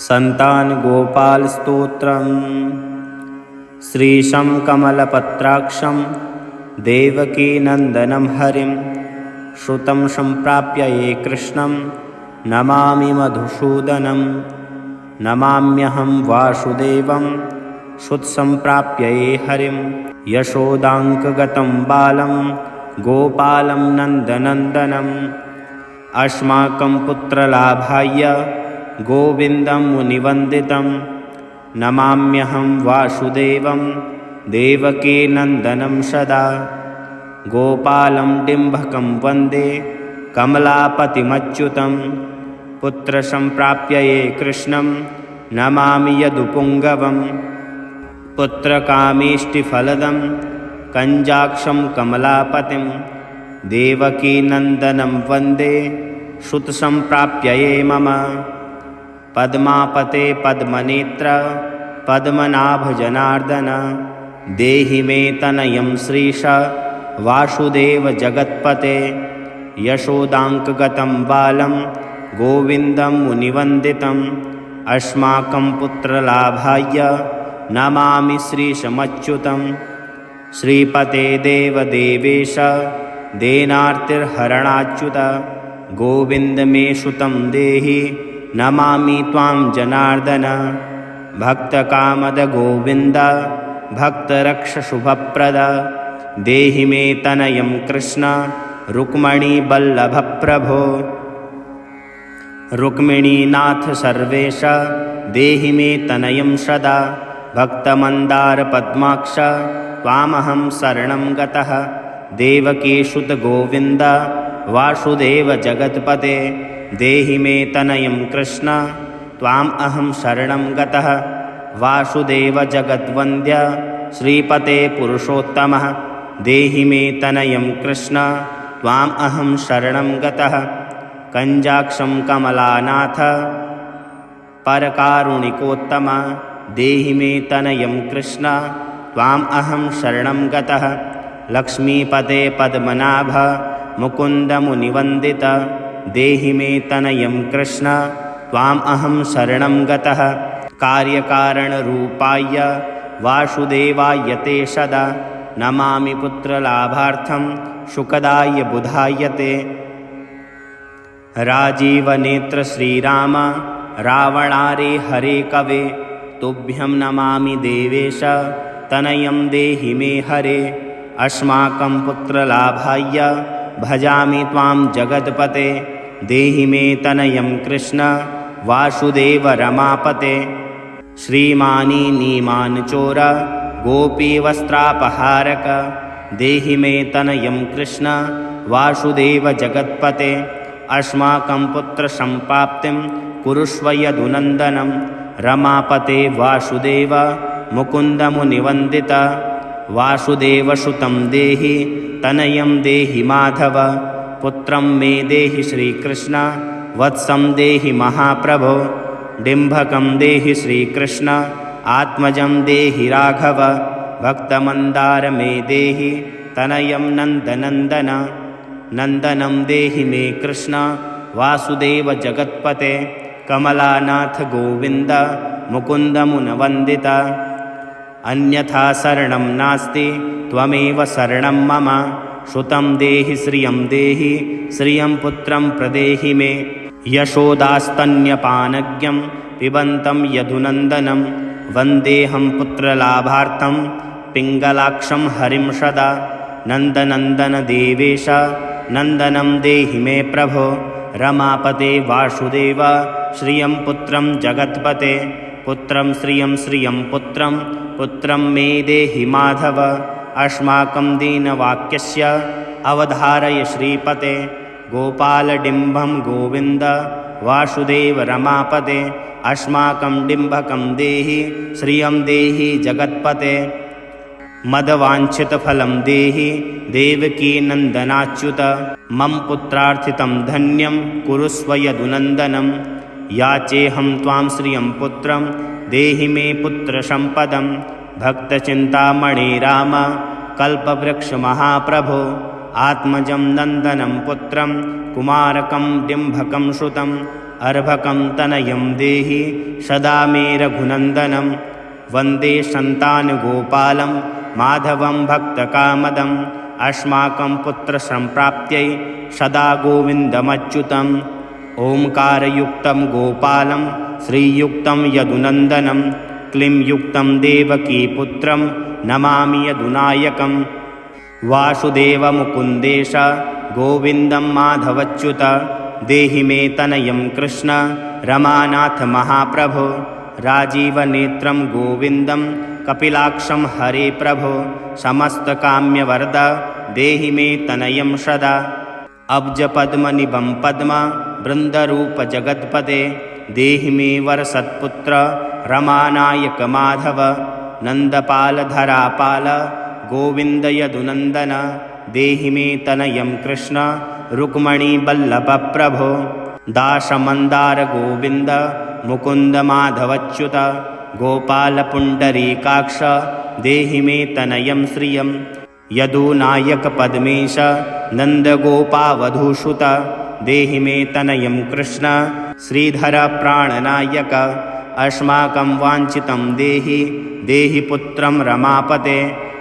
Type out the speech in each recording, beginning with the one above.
सन्तानगोपालस्तोत्रम्। श्रीशं कमलपत्राक्षं देवकीनन्दनं हरिं श्रुतं सम्प्राप्य ये कृष्णं नमामि मधुसूदनं। नमाम्यहं वासुदेवं श्रुतसम्प्राप्य ये हरिं यशोदाङ्कगतं बालं गोपालं नन्दनन्दनम्। अस्माकं पुत्रलाभाय गोविन्दं मुनिवन्दितं। नमाम्यहं वासुदेवं देवकीनन्दनं सदा। गोपालं डिम्भकं वन्दे कमलापतिमच्युतं। पुत्रसम्प्राप्य ये कृष्णं नमामि यदुपुङ्गवं। पुत्रकामेष्टिफलदं कञ्जाक्षं कमलापतिं देवकीनन्दनं वन्दे श्रुतसम्प्राप्य ये मम। पद्मापते पद्मनेत्र पद्मनाभजनार्दन देहि मे तनयं श्रीश वासुदेव जगत्पते। यशोदाङ्कगतं बालं गोविन्दं मुनिवन्दितम्। अस्माकं पुत्रलाभाय नमामि श्रीशमच्युतं। श्रीपते देवदेवेश देनार्तिर्हरणाच्युत गोविन्द मे सुतं देहि नमामि त्वां जनार्दन। भक्तकामद गोविन्द भक्तरक्षशुभप्रद देहि मे तनयं कृष्ण रुक्मिणीवल्लभप्रभो। रुक्मिणीनाथ सर्वेश देहि मे तनयं सदा। भक्तमन्दारपद्माक्ष त्वामहं शरणं गतः। देवकीसुत गोविन्द वासुदेव जगत्पते देहि मे तनयं कृष्ण त्वाम् अहं शरणं गतः। वासुदेव जगद्वन्द्य श्रीपते पुरुषोत्तमः देहि मे तनयं कृष्ण त्वाम् अहं शरणं गतः। कञ्जाक्षं कमलानाथ परकारुणिकोत्तम देहि मे तनयं कृष्ण त्वाम् अहं शरणं गतः। लक्ष्मीपते पद्मनाभ मुकुन्द मुनिवन्दित देहि मे तनयं कृष्ण त्वाम् अहं शरणं गतः। कार्यकारणरूपाय वासुदेवाय ते सदा नमामि पुत्रलाभार्थं सुखदाय बुधाय ते। राजीवनेत्र श्रीराम रावणारे हरे कवे तुभ्यं नमामि देवेश तनयं देहि मे हरे। अस्माकं पुत्रलाभाय भजामि त्वां जगत्पते देहि मे तनयं कृष्ण वासुदेव रमापते। श्रीमानी नीमानचोर गोपीवस्त्रापहारक देहि मे तनयं कृष्ण वासुदेव जगत्पते। अस्माकं पुत्रसम्प्राप्तिं कुरुष्व यदुनन्दनं। रमापते वासुदेव मुकुन्दमुनिवन्दित वासुदेवसुतं देहि तनयं देहि माधव। पुत्रं मे देहि श्रीकृष्ण वत्सं देहि महाप्रभो। डिम्भकं देहि श्रीकृष्ण आत्मजं देहि राघव। भक्तमन्दार मे देहि तनयं नन्दनन्दन। नन्दनं देहि मे कृष्ण वासुदेव जगत्पते। कमलानाथ गोविन्द मुकुन्दमुनवन्दित अन्यथा शरणं नास्ति त्वमेव शरणं मम। श्रुतं देहि श्रियं पुत्रं प्रदेहि मे। यशोदास्तन्यपानज्ञं पिबन्तं यदुनन्दनं वन्देऽहं पुत्रलाभार्थं पिङ्गलाक्षं हरिं सदा। नन्दनन्दन देवेश नन्दनं देहि मे प्रभो। रमापते वासुदेव श्रियं पुत्रं जगत्पते। पुत्रं श्रियं पुत्रं मे देहि माधव। अस्माकं दीनवाक्यस्य अवधारय श्रीपते। गोपालडिम्भं गोविन्द वासुदेव रमापते। अस्माकं डिम्भकं देहि श्रियं देहि जगत्पते। मदवाञ्छितफलं देहि देवकीनन्दनाच्युत। मम पुत्रार्थितं धन्यं कुरुष्व यदुनन्दनं। याचेऽहं त्वां श्रियं पुत्रं देहि मे पुत्रसम्पदं। भक्तचिन्तामणे राम अर्भकं तनयं देहि सदा मे रघुनन्दनं वन्दे सन्तानगोपालं माधवं भक्तकामदम् अस्माकं पुत्रसम्प्राप्त्यै सदा गोविन्दमच्युतम् ओंकारयुक्तं गोपालं श्रीयुक्तं यदुनन्दनं क्लींयुक्तं देवकीपुत्रं नमामि यदुनायकम् वासुदेवमुकुन्देश गोविन्दं माधवच्युत देहि मे तनयं कृष्ण रमानाथ महाप्रभो राजीवनेत्रं गोविन्दं कपिलाक्षं हरे प्रभो समस्तकाम्यवरद देहि मे तनयं सदा अब्जपद्मनिभं पद्म वृन्दरूपजगत्पते देहि मे वरसत्पुत्र रमानायक माधव नन्दपालधरापाल गोविन्द यदुनन्दन देहि मे तनयं कृष्ण रुक्मणीवल्लभप्रभो दासमन्दार गोविन्द मुकुन्द माधवच्युत गोपालपुण्डरीकाक्ष देहि मे तनयं श्रियं यदुनायक पद्मेश नन्दगोपावधूसुत देहि मे तनयं कृष्ण श्रीधर प्राणनायक अस्माकं वाञ्छितं देहि देहि पुत्रं रमापते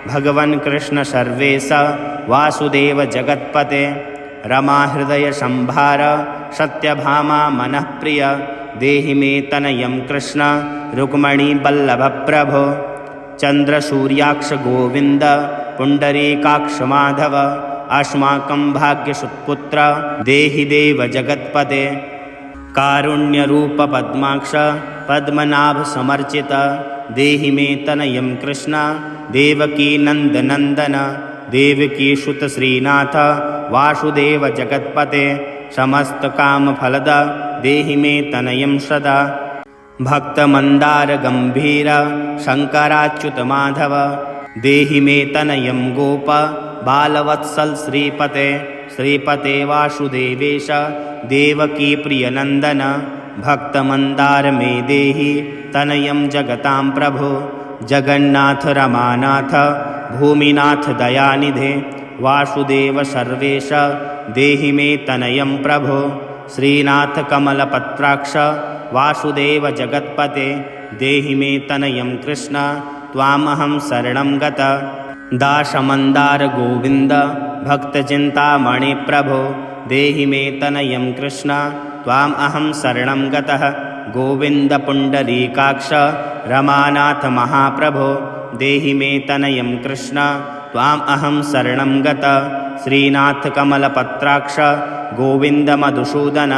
भगवन् कृष्ण सर्वेश वासुदेव जगत्पते रमाहृदय संभार सत्यभामा मनःप्रिय देहि मे तनयं कृष्ण रुक्मणीवल्लभप्रभो चन्द्रसूर्याक्ष गोविन्द पुण्डरीकाक्ष माधव अस्माकं भाग्यसुत्पुत्र देहि देव जगत्पते कारुण्यरूप पद्माक्ष पद्मनाभ समर्चित देहि मे तनयं कृष्ण देवकी नन्दनन्दन देवकी सुत श्रीनाथ वासुदेव जगत्पते समस्तकामफलद देहि मे तनयं सदा भक्तमन्दार गम्भीर शङ्कराच्युत माधव देहि मे तनयं गोप बालवत्सल श्रीपते श्रीपते वासुदेवेश देवकी प्रियनन्दन भक्तमन्दार मे देहि तनयं जगतां प्रभो जगन्नाथ रमानाथ भूमिनाथ दयानिधे वासुदेव सर्वेश देहि मे तनयं प्रभो श्रीनाथ कमलपत्राक्ष वासुदेव जगत्पते देहि मे तनयं कृष्ण त्वामहं शरणं गत दासमन्दार गोविन्द भक्तचिन्तामणि प्रभो देहि मे तनयं कृष्ण त्वामहं शरणं गतः गोविन्द पुण्डरीकाक्ष रमानाथ महाप्रभो देहि मे तनयं कृष्ण त्वामहं शरणं गत श्रीनाथ कमलपत्राक्ष गोविन्द मधुसूदन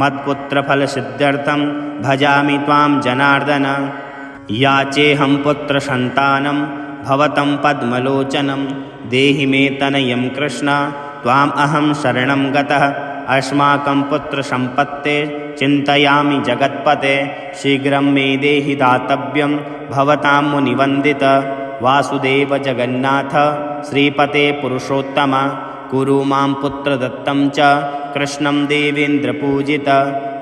मत्पुत्रफलसिद्ध्यर्थं भजामि त्वां जनार्दन याचेऽहं पुत्रसन्तानं भवतं पद्मलोचनं देहि मे तनयं कृष्ण त्वामहं शरणं गतः अस्माकं पुत्रसम्पत्ते चिन्तयामि जगत्पते शीघ्रं मे देहि दातव्यं भवतां मुनिवन्दित वासुदेव जगन्नाथ श्रीपते पुरुषोत्तम कुरु मां पुत्रदत्तं च कृष्णं देवेन्द्रपूजित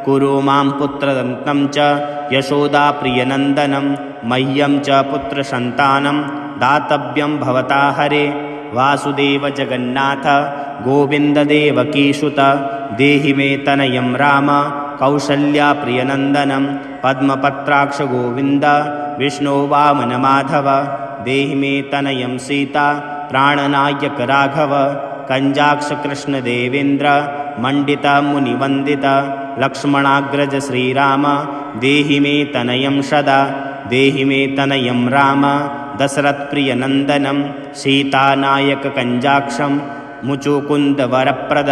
कुरु मां पुत्रदत्तं च यशोदाप्रियनन्दनं मह्यं च पुत्रसन्तानं दातव्यं भवता हरे वासुदेव जगन्नाथ गोविन्ददेवकीसुत देहि मे तनयं राम कौसल्याप्रियनन्दनं पद्मपत्राक्ष गोविन्द विष्णो वामन माधव देहि मे तनयं सीता प्राणनायक राघव कञ्जाक्ष कृष्णदेवेन्द्र मण्डित मुनिवन्दित लक्ष्मणाग्रज श्रीराम देहि मे तनयं सदा देहि मे तनयं राम दशरथप्रियनन्दनं सीतानायक कञ्जाक्षं मुचुकुन्दवरप्रद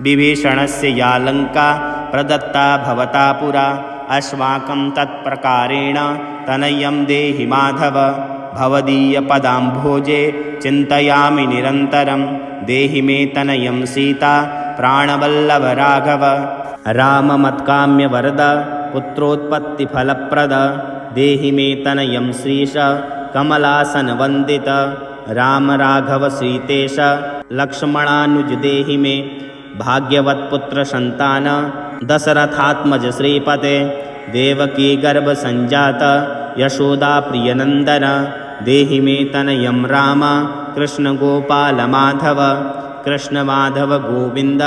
विभीषणस्य या लङ्का प्रदत्ता भवता पुरा अस्माकं तत्प्रकारेण तनयं देहि माधव भवदीयपदाम्भोजे चिन्तयामि निरन्तरं देहि मे तनयं सीता प्राणवल्लभ राघव राममत्काम्यवरद पुत्रोत्पत्तिफलप्रद देहि मे तनयं श्रीश कमलासनवन्दित राम राघव सीतेश लक्ष्मणानुज देहि मे भाग्यवत्पुत्रसन्तान दशरथात्मज श्रीपते देवकी गर्भसञ्जात यशोदाप्रियनन्दन देहि मे तनयं राम कृष्णगोपालमाधव कृष्णमाधव गोविन्द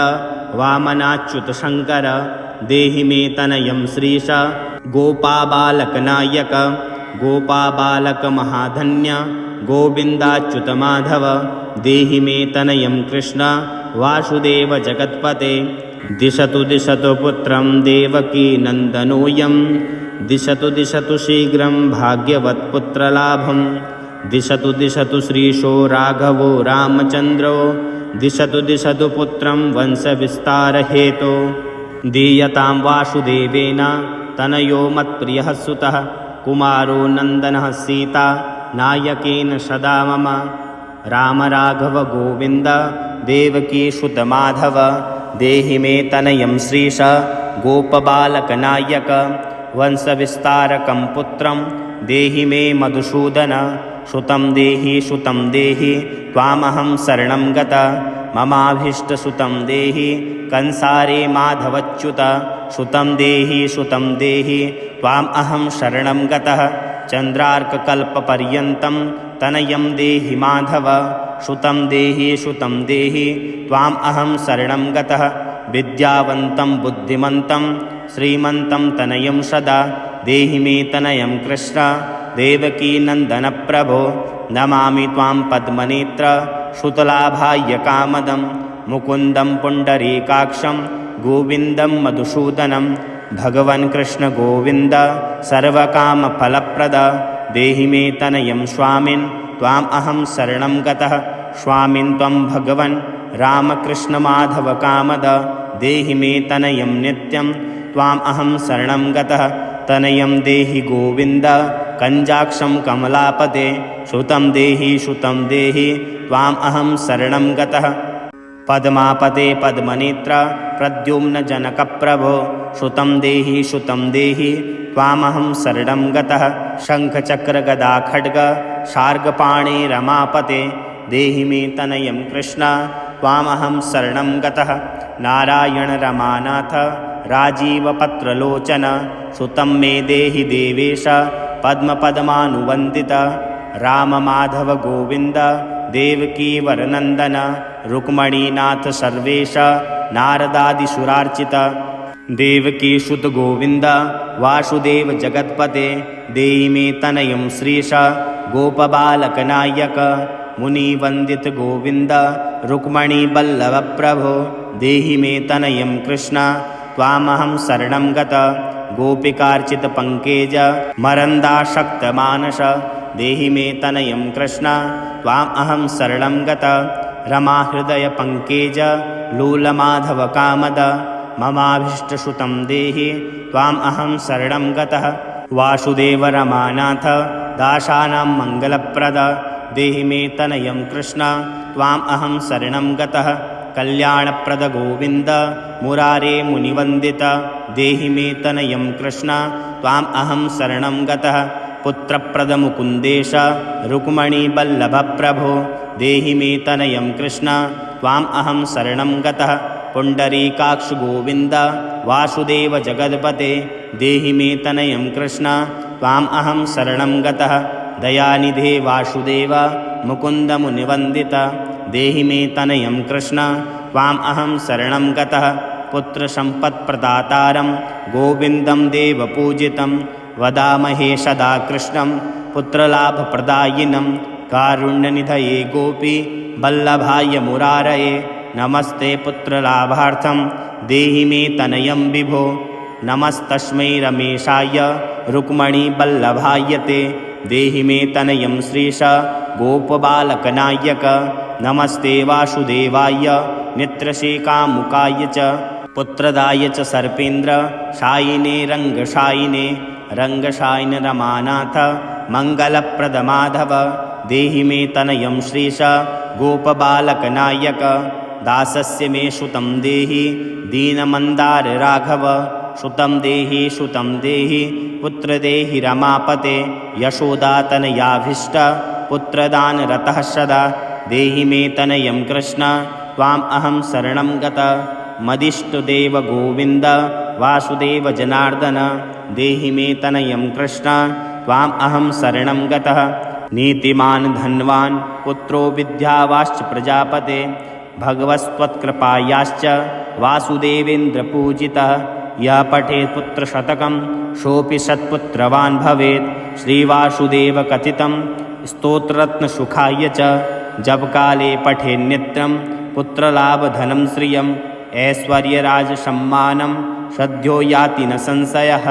वामनाच्युत शङ्कर देहि मे तनयं श्रीश गोपाबालकनायक गोपाबालकमहाधन्य गोविन्दाच्युतमाधव देहि मे तनयं कृष्ण वासुदेव जगत्पते दिशतु दिशतु पुत्रं देवकी नन्दनोऽयं दिशतु दिशतु शीघ्रं भाग्यवत्पुत्रलाभं दिशतु दिशतु श्रीशो राघवो रामचन्द्रो दिशतु दिशतु पुत्रं वंशविस्तारहेतो दीयतां वासुदेवेन तनयो मत्प्रियः सुतः कुमारो नन्दनः सीता नायकेन सदा मम राम राघव गोविन्द देवकी सुतमाधव देहि मे तनयं श्रीश गोपबालकनायक वंशविस्तारकं पुत्रं देहि मे मधुसूदन सुतं देहि त्वामहं शरणं गत ममाभीष्टसुतं देहि कंसारे माधवच्युत सुतं देहि त्वामहं शरणं गतः चन्द्रार्ककल्पपर्यन्तं तनयं देहि माधव सुतं देहि त्वामहं शरणं गतः विद्यावन्तं बुद्धिमन्तं श्रीमन्तं तनयं सदा देहि मे तनयं कृष्ण देवकी नन्दनप्रभो नमामि त्वां पद्मनेत्र सुतलाभायकामदं मुकुन्दं पुण्डरीकाक्षं गोविन्दं मधुसूदनं भगवन् कृष्ण गोविन्द सर्वकामफलप्रद देहि मे तनयं स्वामिन् त्वामहं शरणं गतः स्वामिन् त्वं भगवन् रामकृष्णमाधवकामद देहि मे तनयं नित्यं त्वामहं शरणं गतः तनयं देहि गोविन्द कञ्जाक्षं कमलापते सुतं देहि त्वामहं शरणं गतः पद्मापते पद्मनेत्र प्रद्युम्नजनकप्रभो सुतं देहि त्वामहं शरणं गतः शङ्खचक्रगदाखड्ग शार्गपाणे रमापते देहि मे तनयं कृष्ण त्वामहं शरणं गतः नारायण रमानाथ राजीवपत्रलोचन सुतं मे देहि देवेश पद्मपद्मानुवन्दित राममाधव गोविन्द देवकी वरनन्दन रुक्मणीनाथ सर्वेश नारदादिसुरार्चित देवकी सुत गोविन्द वासुदेव जगत्पते देहि मे तनयं श्रीश गोपबालकनायक मुनिवन्दित गोविन्द रुक्मणीवल्लभप्रभो देहि मे तनयं कृष्ण त्वामहं शरणं गत गोपिकार्चितपङ्केज मरन्दाशक्तमानस देहि मे तनयं कृष्ण त्वामहं शरणं गत रमाहृदयपङ्केज लूलमाधवकामद ममाभीष्टसुतं देहि त्वामहं शरणं गतः वासुदेव रमानाथ दासानां मङ्गलप्रद देहि मे तनयं कृष्ण त्वामहं शरणं गतः कल्याणप्रद गोविन्द मुरारे मुनिवन्दित देहि मे तनयं कृष्ण त्वामहं शरणं गतः पुत्रप्रद मुकुन्देश रुक्मणीवल्लभप्रभो देहि मे तनयं कृष्ण त्वामहं शरणं गतः पुण्डरीकाक्ष गोविन्द वासुदेव जगत्पते देहि मे तनयं कृष्ण त्वामहं शरणं गतः दयानिधे वासुदेव मुकुन्दमुनिवन्दित देहि मे तनयं कृष्ण त्वामहं शरणं गतः पुत्रसम्पत्प्रदातारं गोविन्दं देवपूजितं वदामहे सदा कृष्णं पुत्रलाभप्रदायिनं कारुण्यनिधये गोपी वल्लभाय मुरारये नमस्ते पुत्रलाभार्थं देहि मे तनयं विभो नमस्तस्मै रमेशाय रुक्मणीवल्लभाय ते देहि मे तनयं श्रीश गोपबालकनायक नमस्ते वासुदेवाय नित्रशीकामुकाय च पुत्रदाय च सर्पेन्द्र शायिने रङ्गशायिन रमानाथ मङ्गलप्रदमाधव देहि मे तनयं श्रीश गोपबालकनायक दासस्य मे सुतं देहि दीनमन्दार राघव सुतं देहि पुत्रदेहि रमापते यशोदातनयाभीष्ट पुत्रदानरतः सदा देहि मे तनयं कृष्ण त्वामहं शरणं गत मदिष्टदेव गोविन्द वासुदेव जनार्दन देहि मे तनयं कृष्ण त्वामहं शरणं गतः नीतिमान् धन्वान् पुत्रो विद्यावाश्च प्रजापते भगवस्त्वत्कृपायाश्च वासुदेवेन्द्रपूजितः यः पठेत् पुत्रशतकं सोऽपि सत्पुत्रवान् भवेत्। श्रीवासुदेवकथितं स्तोत्ररत्नसुखाय च जपकाले पठेन्नित्यं पुत्रलाभधनं श्रियम् ऐश्वर्यराजसम्मानं सद्यो याति न संशयः।